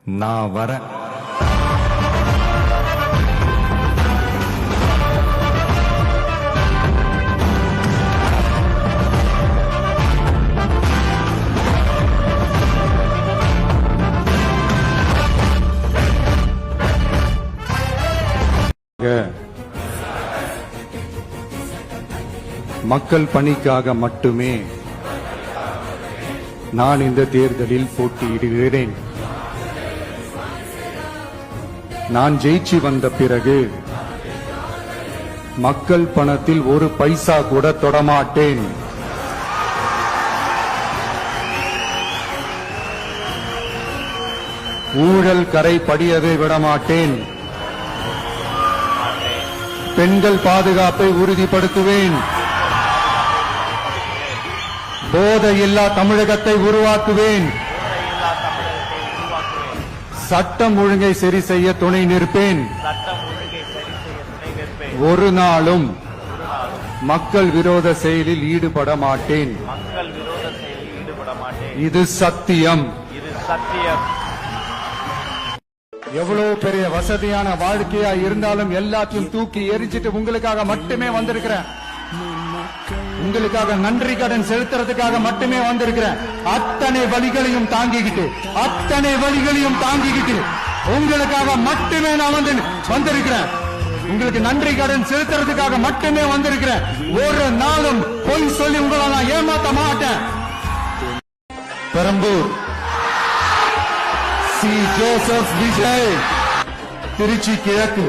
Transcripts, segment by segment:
நான் வரேன். மக்கள் பணிக்காக மட்டுமே நான் இந்த தேர்தலில் போட்டியிடுகிறேன். நான் ஜெயிச்சு வந்த பிறகு மக்கள் பணத்தில் ஒரு பைசா கூட தொடமாட்டேன். ஊழல் கரை படியவே விடமாட்டேன். பெண்கள் பாதுகாப்பை உறுதிப்படுத்துவேன். போதையில்லா தமிழகத்தை உருவாக்குவேன். சட்டம் ஒழுங்கை சரி செய்ய துணை நிற்பேன். ஒரு நாளும் மக்கள் விரோத செயலில் ஈடுபட மாட்டேன். இது சத்தியம். எவ்வளவு பெரிய வசதியான வாழ்க்கையா இருந்தாலும் எல்லாத்தையும் தூக்கி எரிஞ்சிட்டு உங்களுக்காக மட்டுமே வந்திருக்கிறேன். உங்களுக்காக நன்றி கடன் செலுத்துறதுக்காக மட்டுமே வந்திருக்கிறேன். அத்தனை வழிகளையும் தாங்கிக்கிட்டு உங்களுக்காக மட்டுமே நான் வந்திருக்கிறேன். உங்களுக்கு நன்றி கடன் செலுத்துறதுக்காக மட்டுமே வந்திருக்கிறேன். ஒரு நாளும் பொய் சொல்லி உங்களை நான் ஏமாத்த மாட்டேன். பெரம்பூர் சி. ஜோசப் விஜய், திருச்சி கிழக்கு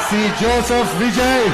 சி. ஜோசப் விஜய்.